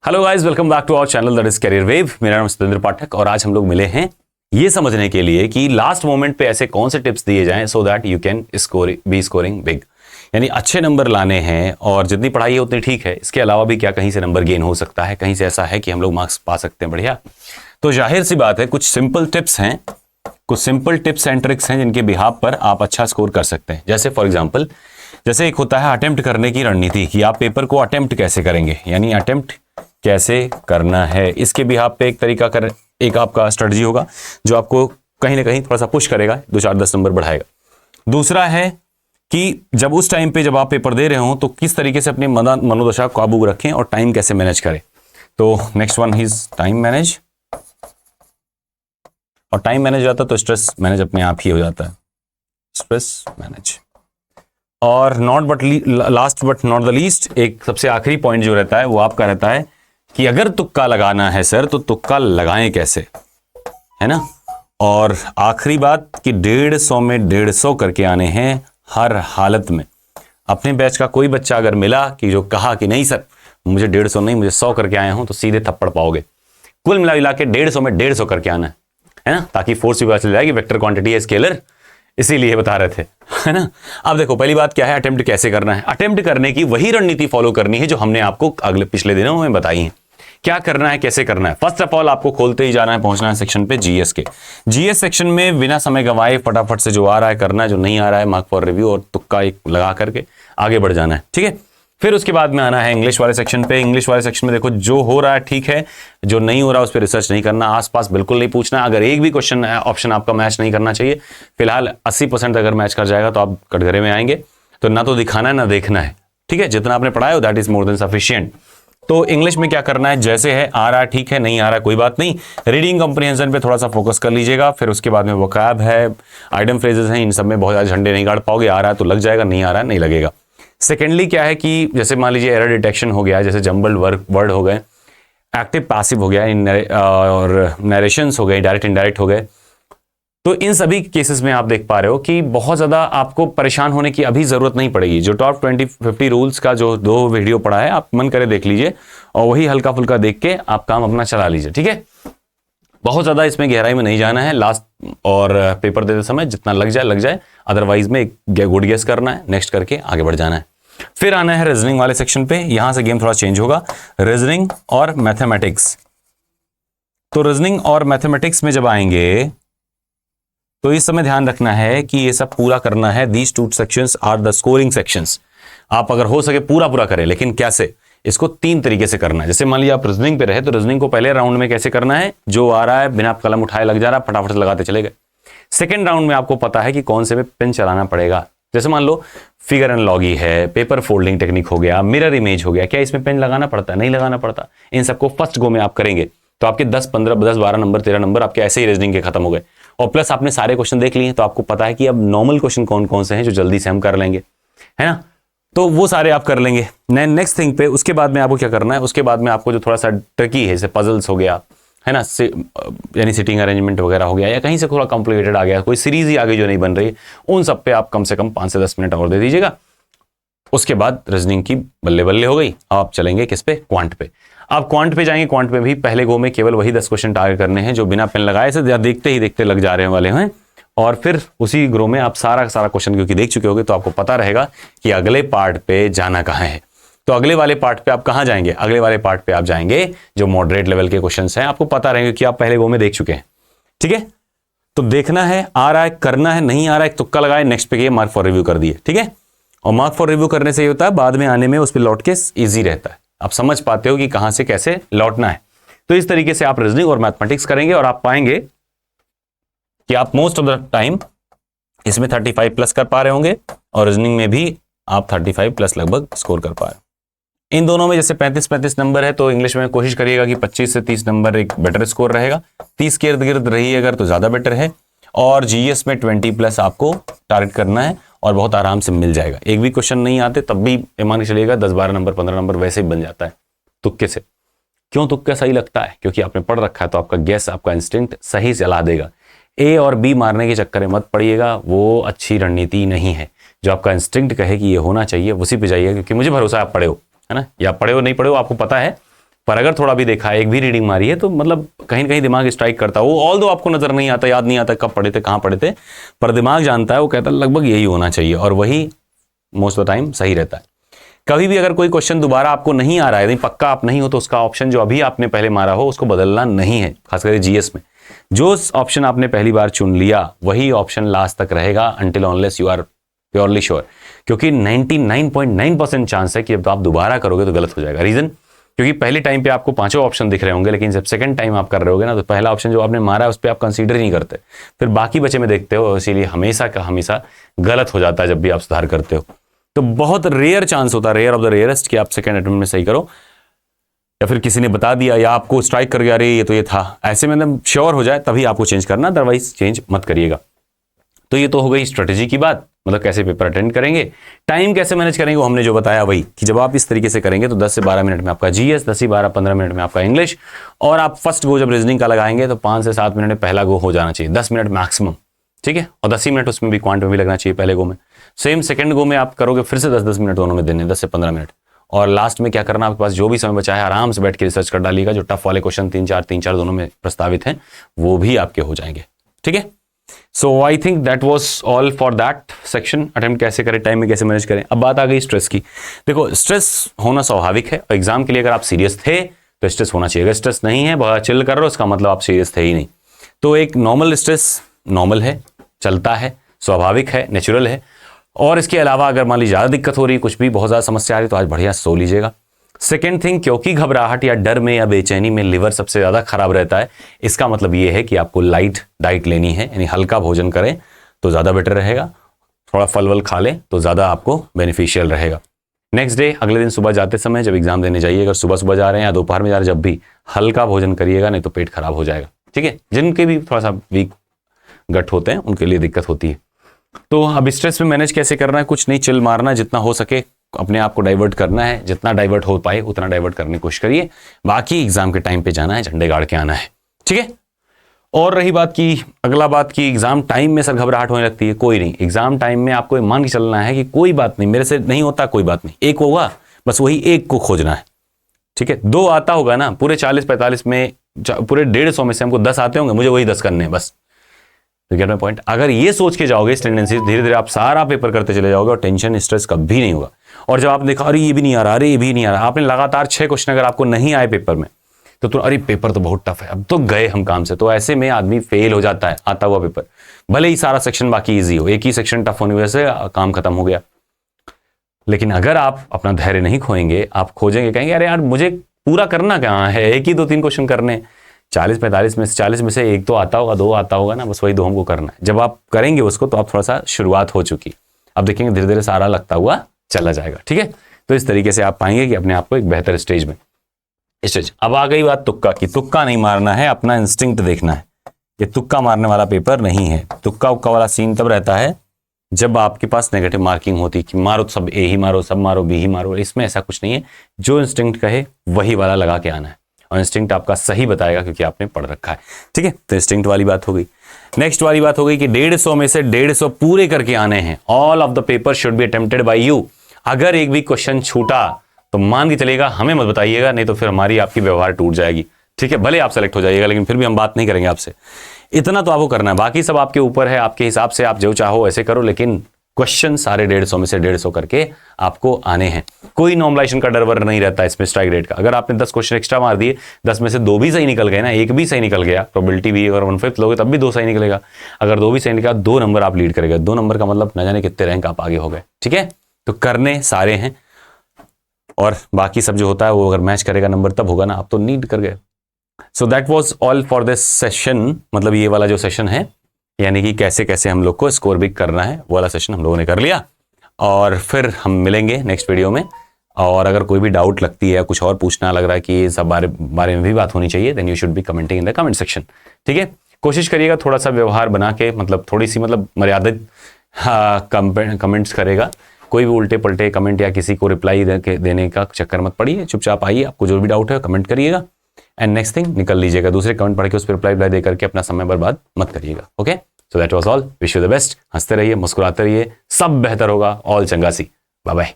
Hello guys, welcome back to our channel that is career wave. मेरा नाम सतेंद्र पाठक और आज हम लोग मिले हैं ये समझने के लिए कि लास्ट मोमेंट पे ऐसे कौन से टिप्स दिए जाएं so that you can scoring big, यानी अच्छे नंबर लाने हैं और जितनी पढ़ाई है उतनी ठीक है। इसके अलावा भी क्या कहीं से नंबर गेन हो सकता है, कहीं से ऐसा है कि हम लोग मार्क्स पा सकते हैं बढ़िया। तो जाहिर सी बात है कुछ सिंपल टिप्स हैं, कुछ सिंपल टिप्स एंड ट्रिक्स हैं जिनके बिहाफ पर आप अच्छा स्कोर कर सकते हैं। जैसे फॉर एग्जाम्पल, जैसे एक होता है अटेम्प्ट करने की रणनीति कि आप पेपर को अटेम्प्ट कैसे करेंगे, यानी अटेम्प्ट कैसे करना है। इसके भी आप पे एक आपका स्ट्रेटजी होगा जो आपको कहीं ना कहीं थोड़ा सा पुश करेगा, 2-4-10 नंबर बढ़ाएगा। दूसरा है कि जब उस टाइम पे जब आप पेपर दे रहे हो तो किस तरीके से अपनी मनोदशा को काबू रखें और टाइम कैसे मैनेज करें। तो next one is time manage. और टाइम मैनेज हो जाता है तो स्ट्रेस मैनेज अपने आप ही हो जाता है, स्ट्रेस मैनेज। और last but not the least, एक सबसे आखिरी पॉइंट जो रहता है वो आपका रहता है कि अगर तुक्का लगाना है सर तो तुक्का लगाएं कैसे, है ना। और आखिरी बात कि 150 में 150 करके आने हैं हर हालत में। अपने बैच का कोई बच्चा अगर मिला कि जो कहा कि नहीं सर मुझे 150 नहीं मुझे 100 करके आया हूं, तो सीधे थप्पड़ पाओगे। कुल मिला के 150 में 150 करके आना है ना, ताकि फोर्स भी पता चल जाएगी, वेक्टर क्वांटिटी है स्केलर, इसीलिए बता रहे थे, है ना। अब देखो पहली बात क्या है, अटेम्प्ट कैसे करना है। अटेम्प्ट करने की वही रणनीति फॉलो करनी है जो हमने आपको पिछले दिनों में बताई है। क्या करना है, कैसे करना है। फर्स्ट ऑफ ऑल आपको खोलते ही जाना है, पहुंचना है सेक्शन पे जीएस के। जीएस सेक्शन में बिना समय गंवाए फटाफट से जो आ रहा है करना है, जो नहीं आ रहा है मार्क फॉर रिव्यू और तुक्का एक लगा करके आगे बढ़ जाना है, ठीक है। फिर उसके बाद में आना है इंग्लिश वाले सेक्शन पे। इंग्लिश वाले सेक्शन में देखो जो हो रहा है ठीक है, जो नहीं हो रहा है उस पर रिसर्च नहीं करना, आसपास बिल्कुल नहीं पूछना। अगर एक भी क्वेश्चन ऑप्शन आपका मैच नहीं करना चाहिए, फिलहाल 80% अगर मैच कर जाएगा तो आप कटघरे में आएंगे। तो ना तो दिखाना है ना देखना है, ठीक है। जितना आपने पढ़ा है that is more than sufficient. तो इंग्लिश में क्या करना है, जैसे है आ रहा है ठीक है, नहीं आ रहा है कोई बात नहीं। रीडिंग कंप्रीहेंशन पे थोड़ा सा फोकस कर लीजिएगा। फिर उसके बाद में वोकैब है, आइटम फ्रेजेस हैं, इन सब में बहुत ज्यादा झंडे नहीं गाड़ पाओगे। आ रहा है तो लग जाएगा, नहीं आ रहा है नहीं लगेगा। सेकेंडली क्या है कि जैसे मान लीजिए एरर डिटेक्शन हो गया, जैसे जंबल्ड वर्ड हो गए, एक्टिव पैसिव हो गया, और नरेशंस हो गए, डायरेक्ट इनडायरेक्ट हो गए। तो इन सभी केसेस में आप देख पा रहे हो कि बहुत ज्यादा आपको परेशान होने की अभी जरूरत नहीं पड़ेगी। जो टॉप 20-50 रूल्स का जो 2 वीडियो पढ़ा है, आप मन करे देख लीजिए और वही हल्का फुल्का देख के आप काम अपना चला लीजिए, ठीक है। बहुत ज्यादा इसमें गहराई में नहीं जाना है। लास्ट और पेपर देते समय जितना लग जाए, अदरवाइज में गुड गेस करना है, नेक्स्ट करके आगे बढ़ जाना है। फिर आना है रीजनिंग वाले सेक्शन पे। यहां से गेम थोड़ा चेंज होगा, रीजनिंग और मैथमेटिक्स। तो रीजनिंग और मैथमेटिक्स में जब आएंगे तो इस समय ध्यान रखना है कि ये सब पूरा करना है। These 2 sections are the scoring sections. आप अगर हो सके पूरा करें, लेकिन कैसे, इसको 3 तरीके से करना है। जैसे मान लीजिए आप रीजनिंग पे रहे तो रीजनिंग को पहले राउंड में कैसे करना है, जो आ रहा है बिना कलम उठाए लग जा रहा है, फटाफट से लगाते चले गए। सेकेंड राउंड में आपको पता है कि कौन से में पेन चलाना पड़ेगा। जैसे मान लो फिगर एंड लॉगी है, पेपर फोल्डिंग टेक्निक हो गया, मिरर इमेज हो गया, क्या इसमें पेन लगाना पड़ता है, नहीं लगाना पड़ता। इन सबको फर्स्ट गो में आप करेंगे तो आपके 10-12 नंबर 13 नंबर आपके ऐसे ही रीजनिंग के खत्म हो गए। और प्लस आपने सारे क्वेश्चन देख लिए तो आपको पता है कि अब नॉर्मल क्वेश्चन कौन कौन से हैं जो जल्दी से हम कर लेंगे, है ना। तो वो सारे आप कर लेंगे। नेक्स्ट थिंग पे उसके बाद में आपको क्या करना है, उसके बाद में आपको जो थोड़ा सा ट्रिकी है, जैसे पजल्स हो गया, है ना, यानी सिटिंग अरेंजमेंट वगैरह हो गया, या कहीं से थोड़ा कॉम्प्लिकेटेड आ गया, कोई सीरीज ही आगे जो नहीं बन रही, उन सब पे आप कम से कम 5 से 10 मिनट और दे दीजिएगा। उसके बाद रीजनिंग की बल्ले बल्ले हो गई। आप चलेंगे किस पे, क्वांट पे। आप क्वांट पे जाएंगे। क्वांट में भी पहले गो में केवल वही 10 क्वेश्चन टारगेट करने हैं जो बिना पेन लगाए से देखते ही देखते लग जा रहे वाले हैं। और फिर उसी ग्रो में आप सारा क्वेश्चन क्योंकि देख चुके होंगे तो आपको पता रहेगा कि अगले पार्ट पे जाना कहाँ है। तो अगले वाले पार्ट पे आप कहाँ जाएंगे, अगले वाले पार्ट पे आप जाएंगे जो मॉडरेट लेवल के क्वेश्चन हैं, आपको पता रहेंगे कि आप पहले गो में देख चुके हैं, ठीक है। तो देखना है, आ रहा है करना है, नहीं आ रहा है तुक्का लगाए, नेक्स्ट पे मार्क फॉर रिव्यू कर दिए, ठीक है। और मार्क फॉर रिव्यू करने से ये होता है बाद में आने में उस पर लौट के ईजी रहता है, आप समझ पाते हो कि कहां से कैसे लौटना है। तो इस तरीके से आप रीजनिंग और मैथमेटिक्स करेंगे और आप पाएंगे कि आप मोस्ट ऑफ द टाइम इसमें 35 प्लस कर पा रहे होंगे और रीजनिंग में भी आप 35 प्लस लगभग स्कोर कर पा रहे हो। इन दोनों में जैसे 35 नंबर है तो इंग्लिश में कोशिश करिएगा कि 25 से 30 नंबर एक बेटर स्कोर रहेगा। 30 के इर्द गिर्द रही अगर तो ज्यादा बेटर है। और जीएस में 20 प्लस आपको टारगेट करना है और बहुत आराम से मिल जाएगा। एक भी क्वेश्चन नहीं आते तब भी मान के चलिएगा 10-12 नंबर 15 नंबर वैसे ही बन जाता है तुक्के से। क्यों तुक्का सही लगता है, क्योंकि आपने पढ़ रखा है तो आपका गैस, आपका इंस्टिंक्ट सही चला देगा। ए और बी मारने के चक्कर में मत पड़िएगा, वो अच्छी रणनीति नहीं है। जो आपका इंस्टिंक्ट कहे कि ये होना चाहिए उसी पे जाइए, क्योंकि मुझे भरोसा है आप पढ़े हो, है ना, या पढ़े हो नहीं पढ़े हो आपको पता है, पर अगर थोड़ा भी देखा है, एक भी रीडिंग मारी है, तो मतलब कहीं ना कहीं दिमाग स्ट्राइक करता है। वो ऑल दो आपको नजर नहीं आता, याद नहीं आता कब पढ़े थे, कहाँ पढ़े थे, पर दिमाग जानता है, वो कहता है लगभग यही होना चाहिए, और वही मोस्ट ऑफ द टाइम सही रहता है। कभी भी अगर कोई क्वेश्चन दोबारा आपको नहीं आ रहा है, पक्का आप नहीं हो, तो उसका ऑप्शन जो अभी आपने पहले मारा हो उसको बदलना नहीं है। खासकर जीएस में जो ऑप्शन आपने पहली बार चुन लिया वही ऑप्शन लास्ट तक रहेगा, until unless you are purely sure. क्योंकि 99.9% चांस है कि जब आप दोबारा करोगे तो गलत हो जाएगा। रीजन, क्योंकि पहले टाइम पे आपको पांचों ऑप्शन दिख रहे होंगे, लेकिन जब सेकंड टाइम आप कर रहे होगे ना, तो पहला ऑप्शन जो आपने मारा है उस पर आप कंसीडर ही नहीं करते, फिर बाकी बचे में देखते हो, इसीलिए हमेशा का हमेशा गलत हो जाता है जब भी आप सुधार करते हो। तो बहुत रेयर चांस होता है, रेयर ऑफ द रेयरेस्ट, कि आप सेकंड अटेम्प्ट में सही करो, या फिर किसी ने बता दिया या आपको स्ट्राइक कर गया, अरे ये तो ये था, ऐसे में एकदम श्योर हो जाए तभी आपको चेंज करना, अदरवाइज चेंज मत करिएगा। तो ये तो हो गई स्ट्रेटेजी की बात, मतलब कैसे पेपर अटेंड करेंगे। टाइम कैसे मैनेज करेंगे वो हमने जो बताया वही, कि जब आप इस तरीके से करेंगे तो 10 से 12 मिनट में आपका जीएस, 10 से 12-15 मिनट में आपका इंग्लिश, और आप फर्स्ट गो जब रीजनिंग का लगाएंगे तो 5 से 7 मिनट में पहला गो हो जाना चाहिए, 10 मिनट मैक्सिमम, ठीक है, और 10 ही मिनट उसमें भी क्वांट में भी लगना चाहिए पहले गो में। सेम सेकंड गो में आप करोगे फिर से 10-10 मिनट दोनों में देने, 10 से 15 मिनट, और लास्ट में क्या करना, आपके पास जो भी समय बचा है आराम से बैठ के रिसर्च कर डालिएगा। जो टफ वाले क्वेश्चन 3-4 दोनों में प्रस्तावित हैं वो भी आपके हो जाएंगे, ठीक है। So I think that was all for that section, attempt कैसे करें, टाइम में कैसे मैनेज करें। अब बात आ गई स्ट्रेस की। देखो, स्ट्रेस होना स्वाभाविक है, और एग्जाम के लिए अगर आप सीरियस थे तो स्ट्रेस होना चाहिए। अगर स्ट्रेस नहीं है, बहुत चिल कर रहे हो, इसका मतलब आप सीरियस थे ही नहीं। तो एक नॉर्मल स्ट्रेस नॉर्मल है, चलता है, स्वाभाविक है, नेचुरल है। और इसके अलावा अगर मान लीजिए ज़्यादा दिक्कत हो रही है, कुछ भी बहुत ज़्यादा समस्या आ रही है, तो आज बढ़िया सो लीजिएगा। सेकेंड थिंग, क्योंकि घबराहट या डर में या बेचैनी में लिवर सबसे ज़्यादा खराब रहता है, इसका मतलब ये है कि आपको लाइट डाइट लेनी है, यानी हल्का भोजन करें तो ज़्यादा बेटर रहेगा। थोड़ा फल वल खा लें तो ज़्यादा आपको बेनिफिशियल रहेगा। नेक्स्ट डे, अगले दिन सुबह जाते समय जब एग्जाम देने जाइए, अगर सुबह सुबह जा रहे हैं या दोपहर में जा रहे हैं, जब भी हल्का भोजन करिएगा, नहीं तो पेट खराब हो जाएगा, ठीक है। जिनके भी थोड़ा सा वीक गट होते हैं उनके लिए दिक्कत होती है। तो अब स्ट्रेस में मैनेज कैसे करना है, कुछ नहीं, चिल मारना, जितना हो सके अपने आप को डाइवर्ट करना है, जितना डाइवर्ट हो पाए उतना डाइवर्ट करने की कोशिश करिए। बाकी एग्जाम के टाइम पे जाना है, झंडे गाड़ के आना है, ठीक है। और रही बात की, अगला बात की एग्जाम टाइम में सर घबराहट होने लगती है, कोई नहीं। एग्जाम टाइम में आपको मान के चलना है कि कोई बात नहीं, मेरे से नहीं होता, कोई बात नहीं, एक होगा, बस वही एक को खोजना है, ठीक है। 2 आता होगा ना, पूरे 40-45 में, पूरे 150 में से हमको 10 आते होंगे, मुझे वही 10 करने हैं बस। Gate my point. अगर ये सोच के जाओगे, इस टेंडेंसी, धीरे धीरे आप सारा पेपर करते चले जाओगे और टेंशन स्ट्रेस कभी नहीं होगा। और जब आपने देखा अरे ये भी नहीं आ रहा, अरे ये भी नहीं आ रहा, आपने लगातार 6 क्वेश्चन अगर आपको नहीं आए पेपर में, तो अरे पेपर तो बहुत टफ है, अब तो गए हम काम से। तो ऐसे में आदमी फेल हो जाता है आता हुआ पेपर, भले ही सारा सेक्शन बाकी ईजी हो, एक ही सेक्शन टफ होने की वजह से काम खत्म हो गया। लेकिन अगर आप अपना धैर्य नहीं खोएंगे, आप खोजेंगे, कहेंगे अरे यार मुझे पूरा करना कहाँ है, एक ही 2-3 क्वेश्चन करने, 40-45 में से 40 में से एक तो आता होगा, 2 आता होगा ना, बस वही 2 हमको करना है। जब आप करेंगे उसको तो आप थोड़ा सा शुरुआत हो चुकी, अब देखेंगे धीरे धीरे सारा लगता हुआ चला जाएगा, ठीक है। तो इस तरीके से आप पाएंगे कि अपने आप को एक बेहतर स्टेज में अब आ गई बात तुक्का की। तुक्का नहीं मारना है, अपना इंस्टिंक्ट देखना है। ये तुक्का मारने वाला पेपर नहीं है। तुक्का उक्का वाला सीन तब रहता है जब आपके पास नेगेटिव मार्किंग होती कि मारो सब ए ही मारो, सब मारो बी ही मारो। इसमें ऐसा कुछ नहीं है, जो इंस्टिंक्ट कहे वही वाला लगा के आना है, और इंस्टिंक्ट आपका सही बताएगा क्योंकि आपने पढ़ रखा है, ठीक है। तो इंस्टिंक्ट वाली बात हो गई। नेक्स्ट वाली बात हो गई कि 150 में से 150 पूरे करके आने हैं। All of the paper should be attempted by you. अगर एक भी क्वेश्चन छूटा तो मान के चलेगा, हमें मत बताइएगा, नहीं तो फिर हमारी आपकी व्यवहार टूट जाएगी, ठीक है। भले आप सेलेक्ट हो जाइएगा लेकिन फिर भी हम बात नहीं करेंगे आपसे। इतना तो आपको करना है, बाकी सब आपके ऊपर है, आपके हिसाब से आप जो चाहो ऐसे करो, लेकिन क्वेश्चन सारे 150 में से 150 करके आपको आने हैं। कोई नॉर्मलाइजेशन का डर वर नहीं रहता इसमें, स्ट्राइक रेट का। अगर आपने 10 क्वेश्चन एक्स्ट्रा मार दिए, 10 में से 2 भी सही निकल गए ना, एक भी सही निकल गया, प्रोबेबिलिटी भी अगर 1/5 लोगे तब भी 2 सही निकलेगा। अगर 2 भी सही निकला, 2 नंबर आप लीड करेगा। 2 नंबर का मतलब न जाने कितने रैंक आप आगे हो गए, ठीक है। तो करने सारे हैं, और बाकी सब जो होता है वो अगर मैच करेगा नंबर तब होगा ना, आप तो नीड कर गए। सो that was all for this session. मतलब ये वाला जो सेशन है, यानी कि कैसे कैसे हम लोग को स्कोर भी करना है, वो वाला सेशन हम लोगों ने कर लिया। और फिर हम मिलेंगे नेक्स्ट वीडियो में। और अगर कोई भी डाउट लगती है, कुछ और पूछना लग रहा है कि ये सब बारे में भी बात होनी चाहिए, then you should be commenting in the comment section, ठीक है। कोशिश करिएगा थोड़ा सा व्यवहार बना के, मतलब थोड़ी सी मतलब मर्यादित कमेंट्स करेगा। कोई भी उल्टे पलटे कमेंट या किसी को रिप्लाई देने का चक्कर मत पड़िए, चुपचाप आइए, आपको जो भी डाउट है कमेंट करिएगा, एंड नेक्स्ट थिंग निकल लीजिएगा। दूसरे कमेंट पढ़ के उस पर रिप्लाई दे करके अपना समय बर्बाद मत करिएगा, okay. So that was all. Wish you the best. हंसते रहिए, मुस्कुराते रहिए, सब बेहतर होगा। ऑल चंगासी। Bye bye.